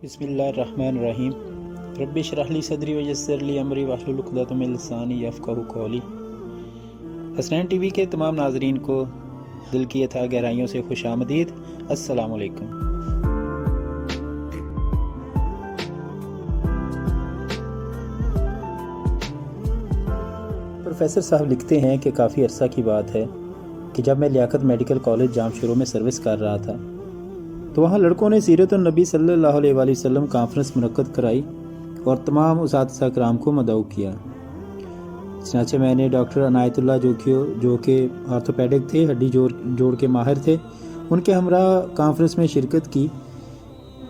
بسم اللہ الرحمن الرحیم رب اشرح لی صدری ویسر لی امری واحلل عقدۃ من لسانی یفقہوا قولی۔ حسنین ٹی وی کے تمام ناظرین کو دل کی اتھاہ گہرائیوں سے خوش آمدید۔ السلام علیکم۔ پروفیسر صاحب لکھتے ہیں کہ کافی عرصہ کی بات ہے کہ جب میں لیاقت میڈیکل کالج جام شروع میں سروس کر رہا تھا تو وہاں لڑکوں نے سیرت النبی صلی اللہ علیہ وآلہ وسلم کانفرنس منعقد کرائی اور تمام اساتذہ کرام کو مدعو کیا۔ چنانچہ میں نے ڈاکٹر عنایت اللہ جو کہ آرتھوپیڈک تھے، ہڈی جوڑ کے ماہر تھے، ان کے ہمراہ کانفرنس میں شرکت کی۔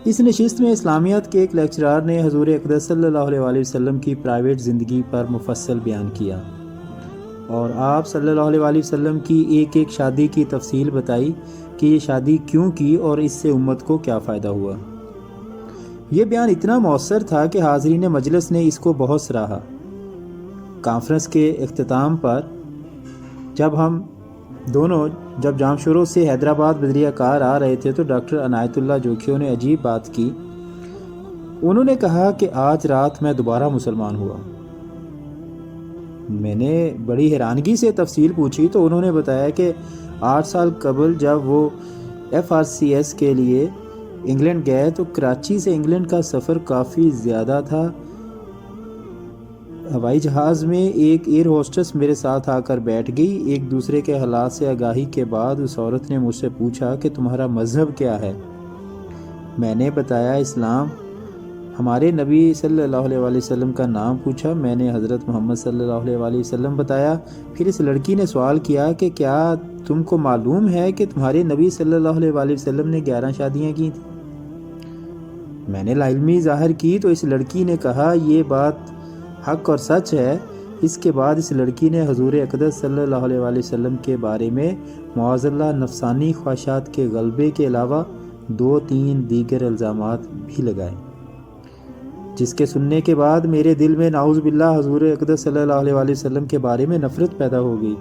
اس نشست میں اسلامیات کے ایک لیکچرار نے حضور اقدس صلی اللہ علیہ وآلہ وسلم کی پرائیویٹ زندگی پر مفصل بیان کیا اور آپ صلی اللہ علیہ وآلہ وسلم کی ایک ایک شادی کی تفصیل بتائی کہ یہ شادی کیوں کی اور اس سے امت کو کیا فائدہ ہوا۔ یہ بیان اتنا مؤثر تھا کہ حاضرین مجلس نے اس کو بہت سراہا۔ کانفرنس کے اختتام پر جب ہم دونوں جام شروع سے حیدرآباد بدریہ کار آ رہے تھے تو ڈاکٹر عنایت اللہ جوکھیوں نے عجیب بات کی۔ انہوں نے کہا کہ آج رات میں دوبارہ مسلمان ہوا۔ میں نے بڑی حیرانگی سے تفصیل پوچھی تو انہوں نے بتایا کہ 8 سال قبل جب وہ FRCS کے لیے انگلینڈ گئے تو کراچی سے انگلینڈ کا سفر کافی زیادہ تھا۔ ہوائی جہاز میں ایک ایئر ہوسٹس میرے ساتھ آ کر بیٹھ گئی۔ ایک دوسرے کے حالات سے آگاہی کے بعد اس عورت نے مجھ سے پوچھا کہ تمہارا مذہب کیا ہے؟ میں نے بتایا اسلام۔ ہمارے نبی صلی اللہ علیہ وآلہ وسلم کا نام پوچھا، میں نے حضرت محمد صلی اللہ علیہ وآلہ وسلم بتایا۔ پھر اس لڑکی نے سوال کیا کہ کیا تم کو معلوم ہے کہ تمہارے نبی صلی اللہ علیہ وآلہ وسلم نے 11 شادیاں کی تھیں؟ میں نے لاعلمی ظاہر کی تو اس لڑکی نے کہا یہ بات حق اور سچ ہے۔ اس کے بعد اس لڑکی نے حضور اقدس صلی اللہ علیہ وآلہ وسلم کے بارے میں معاذ اللہ نفسانی خواہشات کے غلبے کے علاوہ 2-3 دیگر الزامات بھی لگائے، جس کے سننے کے بعد میرے دل میں نعوذ باللہ حضور اقدس صلی اللہ علیہ وآلہ وسلم کے بارے میں نفرت پیدا ہو گئی،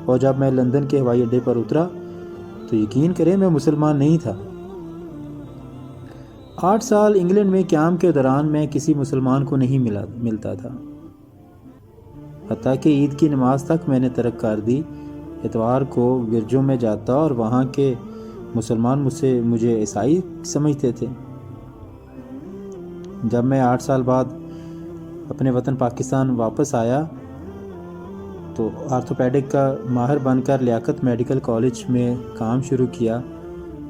اور جب میں لندن کے ہوائی اڈے پر اترا تو یقین کریں میں مسلمان نہیں تھا۔ 8 سال انگلینڈ میں قیام کے دوران میں کسی مسلمان کو نہیں ملتا تھا، حتیٰ کہ عید کی نماز تک میں نے ترک کر دی۔ اتوار کو گرجوں میں جاتا اور وہاں کے مسلمان مجھے عیسائی سمجھتے تھے۔ جب میں 8 سال بعد اپنے وطن پاکستان واپس آیا تو آرتھوپیڈک کا ماہر بن کر لیاقت میڈیکل کالج میں کام شروع کیا۔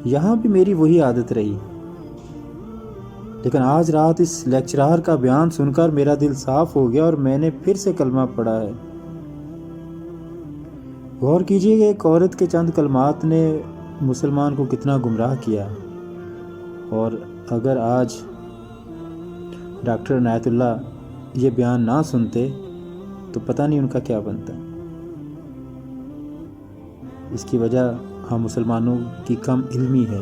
یہاں بھی میری وہی عادت رہی، لیکن آج رات اس لیکچرار کا بیان سن کر میرا دل صاف ہو گیا اور میں نے پھر سے کلمہ پڑھا ہے۔ غور کیجئے کہ ایک عورت کے چند کلمات نے مسلمان کو کتنا گمراہ کیا، اور اگر آج ڈاکٹر عنایت اللہ یہ بیان نہ سنتے تو پتہ نہیں ان کا کیا بنتا۔ اس کی وجہ ہم مسلمانوں کی کم علمی ہے۔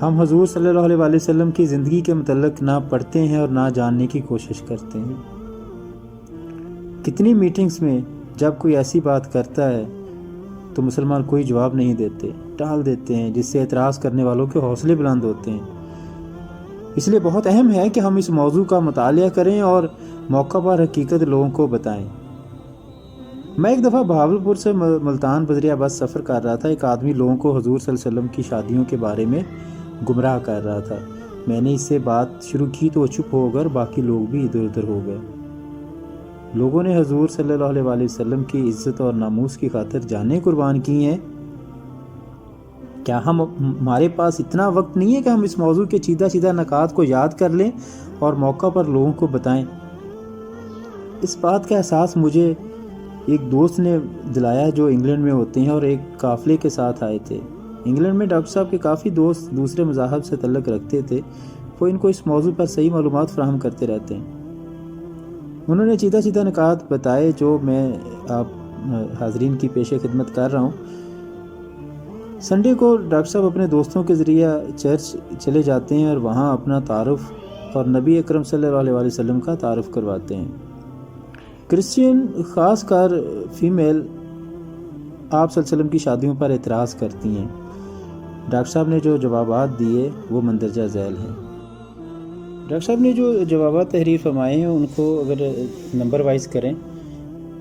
ہم حضور صلی اللہ علیہ وآلہ وسلم کی زندگی کے متعلق نہ پڑھتے ہیں اور نہ جاننے کی کوشش کرتے ہیں۔ کتنی میٹنگز میں جب کوئی ایسی بات کرتا ہے تو مسلمان کوئی جواب نہیں دیتے، ٹال دیتے ہیں، جس سے اعتراض کرنے والوں کے حوصلے بلند ہوتے ہیں۔ اس لیے بہت اہم ہے کہ ہم اس موضوع کا مطالعہ کریں اور موقع پر حقیقت لوگوں کو بتائیں۔ میں ایک دفعہ بہاولپور سے ملتان بدریہ بس سفر کر رہا تھا۔ ایک آدمی لوگوں کو حضور صلی اللہ علیہ وسلم کی شادیوں کے بارے میں گمراہ کر رہا تھا۔ میں نے اس سے بات شروع کی تو وہ چپ ہو کر باقی لوگ بھی ادھر ادھر ہو گئے۔ لوگوں نے حضور صلی اللہ علیہ وآلہ وسلم کی عزت اور ناموس کی خاطر جانیں قربان کی ہیں۔ کیا ہمارے پاس اتنا وقت نہیں ہے کہ ہم اس موضوع کے چیدہ نکات کو یاد کر لیں اور موقع پر لوگوں کو بتائیں؟ اس بات کا احساس مجھے ایک دوست نے دلایا جو انگلینڈ میں ہوتے ہیں اور ایک قافلے کے ساتھ آئے تھے۔ انگلینڈ میں ڈاکٹر صاحب کے کافی دوست دوسرے مذاہب سے تعلق رکھتے تھے، وہ ان کو اس موضوع پر صحیح معلومات فراہم کرتے رہتے ہیں۔ انہوں نے چیدہ نکات بتائے جو میں آپ حاضرین کی پیش خدمت کر رہا ہوں۔ سنڈے کو ڈاکٹر صاحب اپنے دوستوں کے ذریعہ چرچ چلے جاتے ہیں اور وہاں اپنا تعارف اور نبی اکرم صلی اللہ علیہ وسلم کا تعارف کرواتے ہیں۔ کرسچین خاص کر فیمیل آپ صلی اللہ علیہ وسلم کی شادیوں پر اعتراض کرتی ہیں۔ ڈاکٹر صاحب نے جو جوابات دیے وہ مندرجہ ذیل ہیں۔ ڈاکٹر صاحب نے جو جوابات تحریر فرمائے ہیں ان کو اگر نمبر وائز کریں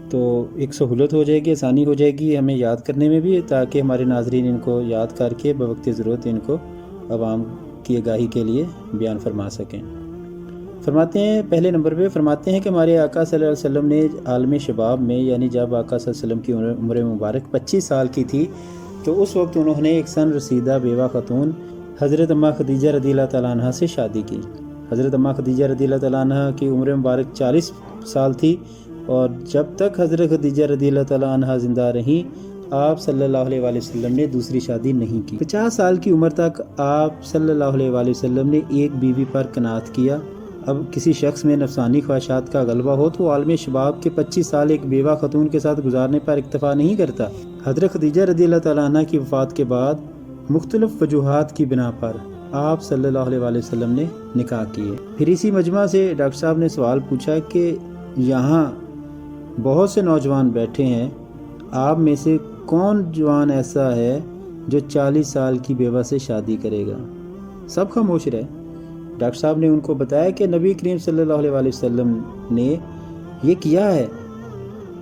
تو ایک سہولت ہو جائے گی، آسانی ہو جائے گی ہمیں یاد کرنے میں بھی، تاکہ ہمارے ناظرین ان کو یاد کر کے بوقت ضرورت ان کو عوام کی آگاہی کے لیے بیان فرما سکیں۔ فرماتے ہیں پہلے نمبر پہ فرماتے ہیں کہ ہمارے آقا صلی اللہ علیہ وسلم نے عالم شباب میں، یعنی جب آقا صلی اللہ علیہ وسلم کی عمر مبارک 25 سال کی تھی، تو اس وقت انہوں نے ایک سن رسیدہ بیوہ خاتون حضرت اماں خدیجہ رضی اللہ تعالیٰ عنہ سے شادی کی۔ حضرت اماں خدیجہ رضی اللہ تعالیٰ عنہ کی عمر مبارک 40 سال تھی، اور جب تک حضرت خدیجہ رضی اللہ تعالیٰ عنہ زندہ رہیں آپ صلی اللہ علیہ وآلہ وسلم نے دوسری شادی نہیں کی۔ 50 سال کی عمر تک آپ صلی اللہ علیہ وآلہ وسلم نے ایک بیوی پر قناعت کیا۔ اب کسی شخص میں نفسانی خواہشات کا غلبہ ہو تو عالم شباب کے 25 سال ایک بیوہ خاتون کے ساتھ گزارنے پر اکتفا نہیں کرتا۔ حضرت خدیجہ رضی اللہ تعالیٰ عنہ کی وفات کے بعد مختلف وجوہات کی بنا پر آپ صلی اللہ علیہ وآلہ وسلم نے نکاح کیے۔ پھر اسی مجمع سے ڈاکٹر صاحب نے سوال پوچھا کہ یہاں بہت سے نوجوان بیٹھے ہیں، آپ میں سے کون جوان ایسا ہے جو 40 سال کی بیوہ سے شادی کرے گا؟ سب خاموش رہے۔ ڈاکٹر صاحب نے ان کو بتایا کہ نبی کریم صلی اللہ علیہ وآلہ وسلم نے یہ کیا ہے،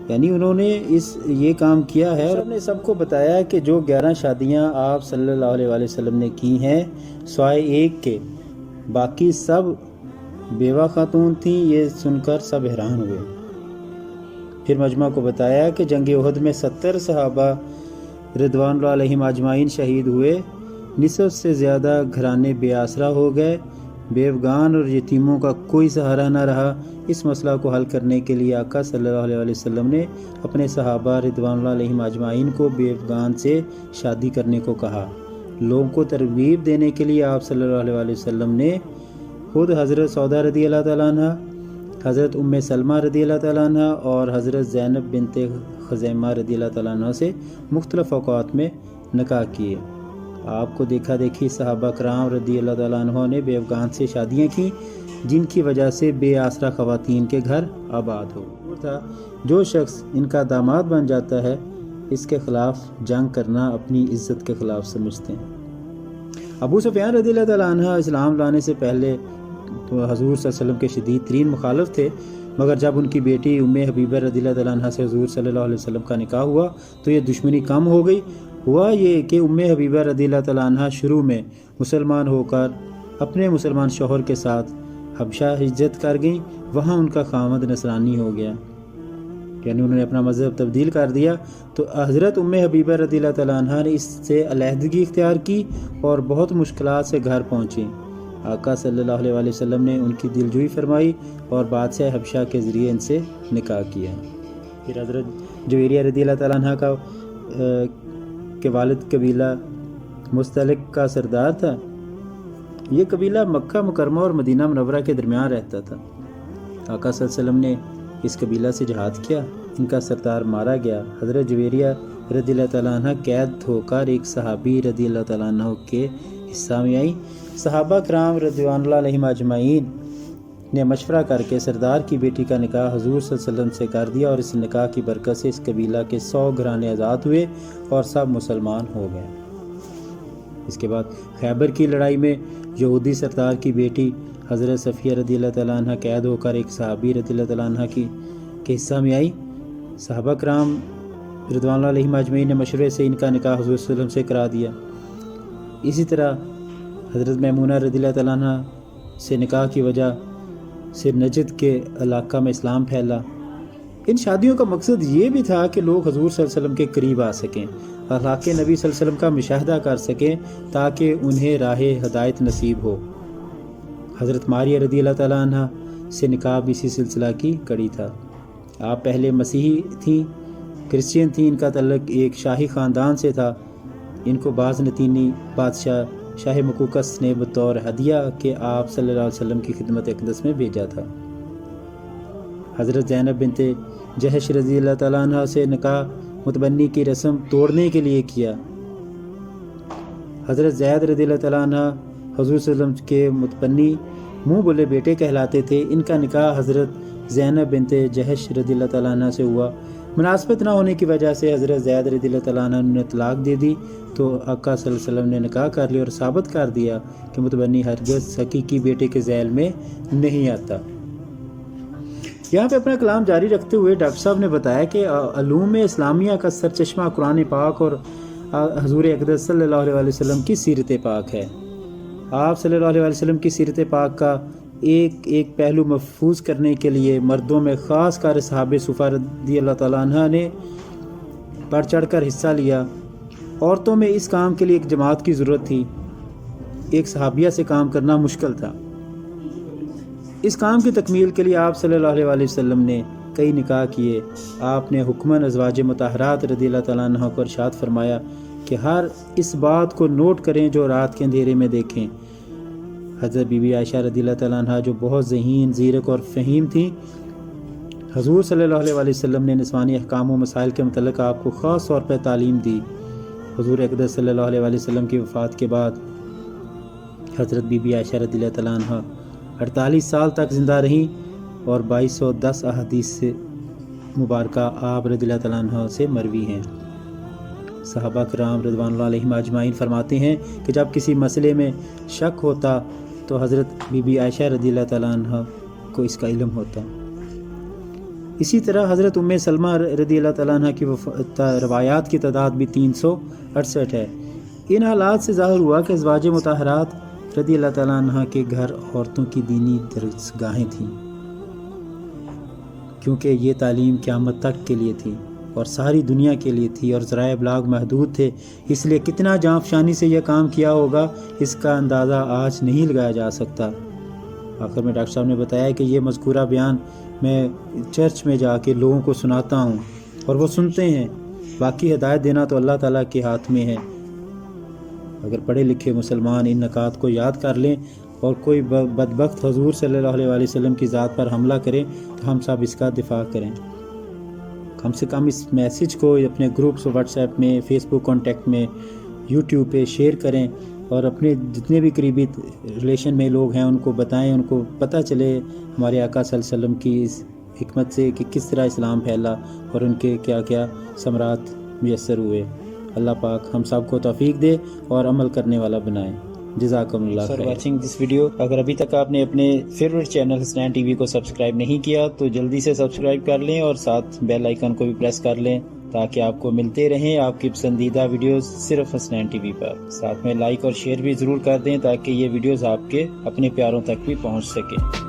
یعنی انہوں نے یہ کام کیا ہے، اور نے سب کو بتایا کہ جو 11 شادیاں آپ صلی اللہ علیہ وآلہ وسلم نے کی ہیں سوائے ایک کے، باقی سب بیوہ خاتون تھیں۔ یہ سن کر سب حیران ہوئے۔ پھر مجمع کو بتایا کہ جنگ احد میں 70 صحابہ رضوان اللہ علیہم اجمعین شہید ہوئے، نصف سے زیادہ گھرانے بے آسرا ہو گئے، بیوگان اور یتیموں کا کوئی سہارا نہ رہا۔ اس مسئلہ کو حل کرنے کے لیے آقا صلی اللہ علیہ وآلہ وسلم نے اپنے صحابہ رضوان اللہ علیہم اجمعین کو بیوگان سے شادی کرنے کو کہا۔ لوگوں کو ترغیب دینے کے لیے آپ صلی اللہ علیہ وآلہ وسلم نے خود حضرت سودا رضی اللہ تعالیٰ عنہ، حضرت ام سلمہ رضی اللہ تعالیٰ عنہ اور حضرت زینب بنت خزیمہ رضی اللہ تعالیٰ عنہ سے مختلف اوقات میں نکاح کیے۔ آپ کو دیکھا دیکھی صحابہ کرام رضی اللہ تعالیٰ عنہ نے بیوگان سے شادیاں کیں، جن کی وجہ سے بے آسرا خواتین کے گھر آباد ہو تھا۔ جو شخص ان کا داماد بن جاتا ہے اس کے خلاف جنگ کرنا اپنی عزت کے خلاف سمجھتے ہیں۔ ابو سفیان رضی اللہ تعالیٰ عنہ اسلام لانے سے پہلے تو حضور صلی اللہ علیہ وسلم کے شدید ترین مخالف تھے، مگر جب ان کی بیٹی ام حبیبہ رضی اللہ تعالیٰ عنہ سے حضور صلی اللہ علیہ وسلم کا نکاح ہوا تو یہ دشمنی کم ہو گئی۔ ہوا یہ کہ ام حبیبہ رضی اللہ تعالیٰ عنہ شروع میں مسلمان ہو کر اپنے مسلمان شوہر کے ساتھ حبشہ ہجرت کر گئیں، وہاں ان کا خاوند نصرانی ہو گیا، یعنی انہوں نے اپنا مذہب تبدیل کر دیا۔ تو حضرت ام حبیبہ رضی اللہ تعالیٰ عنہ نے اس سے علیحدگی اختیار کی اور بہت مشکلات سے گھر پہنچیں۔ آقا صلی اللہ علیہ وآلہ وسلم نے ان کی دلجوئی فرمائی اور بادشاہ حبشہ کے ذریعے ان سے نکاح کیا۔ پھر حضرت جویریہ رضی اللہ تعالیٰ عنہ کا کے والد قبیلہ مستلق کا سردار تھا۔ یہ قبیلہ مکہ مکرمہ اور مدینہ منورہ کے درمیان رہتا تھا۔ آقا صلی اللہ علیہ وسلم نے اس قبیلہ سے جہاد کیا، ان کا سردار مارا گیا۔ حضرت جویریہ رضی اللہ تعالیٰ عنہ قید ہو کر ایک صحابی رضی اللہ تعالیٰ عنہ کے حصہ میں آئی۔ صحابہ کرام رضوان اللہ علیہم اجمعین نے مشورہ کر کے سردار کی بیٹی کا نکاح حضور صلی اللہ علیہ وسلم سے کر دیا، اور اس نکاح کی برکت سے اس قبیلہ کے 100 گھرانے آزاد ہوئے اور سب مسلمان ہو گئے۔ اس کے بعد خیبر کی لڑائی میں یہودی سردار کی بیٹی حضرت صفیہ رضی اللہ تعالیٰ عنہ قید ہو کر ایک صحابی رضی اللہ تعالیٰ عنہ کے حصہ میں آئی۔ صحابہ کرام رضوان اللہ علیہم اجمعین نے مشورے سے ان کا نکاح حضور صلی اللہ علیہ وسلم سے کرا دیا۔ اسی طرح حضرت میمونہ رضی اللہ تعالیٰ عنہ سے نکاح کی وجہ سے نجد کے علاقہ میں اسلام پھیلا۔ ان شادیوں کا مقصد یہ بھی تھا کہ لوگ حضور صلی اللہ علیہ وسلم کے قریب آ سکیں، اخلاق نبی صلی اللہ علیہ وسلم کا مشاہدہ کر سکیں، تاکہ انہیں راہ ہدایت نصیب ہو۔ حضرت ماریہ رضی اللہ تعالیٰ عنہ سے نکاح بھی اسی سلسلہ کی کڑی تھا۔ آپ پہلے مسیحی تھیں، کرسچین تھیں، ان کا تعلق ایک شاہی خاندان سے تھا۔ ان کو بعض نتینی بادشاہ شاہ مقوقس نے بطور ہدیہ کہ آپ صلی اللہ علیہ وسلم کی خدمت اقدس میں بھیجا تھا۔ حضرت زینب بنت جہش رضی اللہ تعالیٰ عنہ سے نکاح متبنی کی رسم توڑنے کے لیے کیا۔ حضرت زید رضی اللہ تعالیٰ عنہ حضور صلی اللہ علیہ وسلم کے متبنی منہ بولے بیٹے کہلاتے تھے۔ ان کا نکاح حضرت زینب بنت جہش رضی اللہ تعالیٰ عنہ سے ہوا۔ مناسبت نہ ہونے کی وجہ سے حضرت زید رضی اللہ تعالیٰ عنہ نے طلاق دے دی تو آقا صلی اللہ علیہ وسلم نے نکاح کر لیا اور ثابت کر دیا کہ متبنی ہرگز حقیقی بیٹے کے ذیل میں نہیں آتا۔ یہاں پہ اپنا کلام جاری رکھتے ہوئے ڈاکٹر صاحب نے بتایا کہ علوم اسلامیہ کا سرچشمہ قرآن پاک اور حضور اقدس صلی اللہ علیہ وسلم کی سیرت پاک ہے۔ آپ صلی اللہ علیہ وسلم کی سیرت پاک کا ایک پہلو محفوظ کرنے کے لیے مردوں میں خاص کر صحابہ صفہ رضی اللہ تعالیٰ عنہ نے بڑھ چڑھ کر حصہ لیا۔ عورتوں میں اس کام کے لیے ایک جماعت کی ضرورت تھی، ایک صحابیہ سے کام کرنا مشکل تھا۔ اس کام کی تکمیل کے لیے آپ صلی اللہ علیہ وسلم نے کئی نکاح کیے۔ آپ نے حکماً ازواج مطہرات رضی اللہ تعالیٰ عنہ کو ارشاد فرمایا کہ ہر اس بات کو نوٹ کریں جو رات کے اندھیرے میں دیکھیں۔ حضرت بی بی عائشہ رضی اللہ تعالیٰ عنہ جو بہت ذہین، زیرک اور فہیم تھیں، حضور صلی اللہ علیہ وسلم نے نسوانی احکام و مسائل کے متعلق آپ کو خاص طور پر تعلیم دی۔ حضور اقدس صلی اللہ علیہ وسلم کی وفات کے بعد حضرت بی بی عائشہ رضی اللہ تعالیٰ عنہ 48 سال تک زندہ رہیں اور 2210 احادیث سے مبارکہ آپ رضی اللہ تعالیٰ عنہ سے مروی ہیں۔ صحابہ کرام رضوان اللہ علیہم اجمعین فرماتے ہیں کہ جب کسی مسئلے میں شک ہوتا تو حضرت بی بی عائشہ رضی اللہ تعالیٰ عنہ کو اس کا علم ہوتا۔ اسی طرح حضرت ام سلمہ رضی اللہ تعالیٰ عنہ کی روایات کی تعداد بھی 368 ہے۔ ان حالات سے ظاہر ہوا کہ ازواج مطہرات رضی اللہ تعالیٰ عنہ کے گھر عورتوں کی دینی درسگاہیں تھیں، کیونکہ یہ تعلیم قیامت تک کے لیے تھی اور ساری دنیا کے لیے تھی اور ذرائع ابلاغ محدود تھے، اس لیے کتنا جانفشانی سے یہ کام کیا ہوگا اس کا اندازہ آج نہیں لگایا جا سکتا۔ آخر میں ڈاکٹر صاحب نے بتایا کہ یہ مذکورہ بیان میں چرچ میں جا کے لوگوں کو سناتا ہوں اور وہ سنتے ہیں، باقی ہدایت دینا تو اللہ تعالیٰ کے ہاتھ میں ہے۔ اگر پڑھے لکھے مسلمان ان نکات کو یاد کر لیں اور کوئی بدبخت حضور صلی اللہ علیہ وسلم کی ذات پر حملہ کریں تو ہم سب اس کا دفاع کریں۔ کم سے کم اس میسیج کو اپنے گروپس واٹس ایپ میں، فیس بک کانٹیکٹ میں، یوٹیوب پہ شیئر کریں اور اپنے جتنے بھی قریبی ریلیشن میں لوگ ہیں ان کو بتائیں، ان کو پتہ چلے ہمارے آقا صلی اللہ علیہ وسلم کی اس حکمت سے کہ کس طرح اسلام پھیلا اور ان کے کیا کیا ثمرات میسر ہوئے۔ اللہ پاک ہم سب کو توفیق دے اور عمل کرنے والا بنائے۔ جزاکم اللہ خیر۔ Watching this video. اگر ابھی تک آپ نے اپنے favourite channel Hasnain T V کو سبسکرائب نہیں کیا تو جلدی سے سبسکرائب کر لیں اور ساتھ بیل آئیکن کو بھی پریس کر لیں تاکہ آپ کو ملتے رہیں آپ کی پسندیدہ ویڈیوز صرف حسنین ٹی وی پر۔ ساتھ میں لائک اور شیئر بھی ضرور کر دیں تاکہ یہ ویڈیوز آپ کے اپنے پیاروں تک بھی پہنچ سکے۔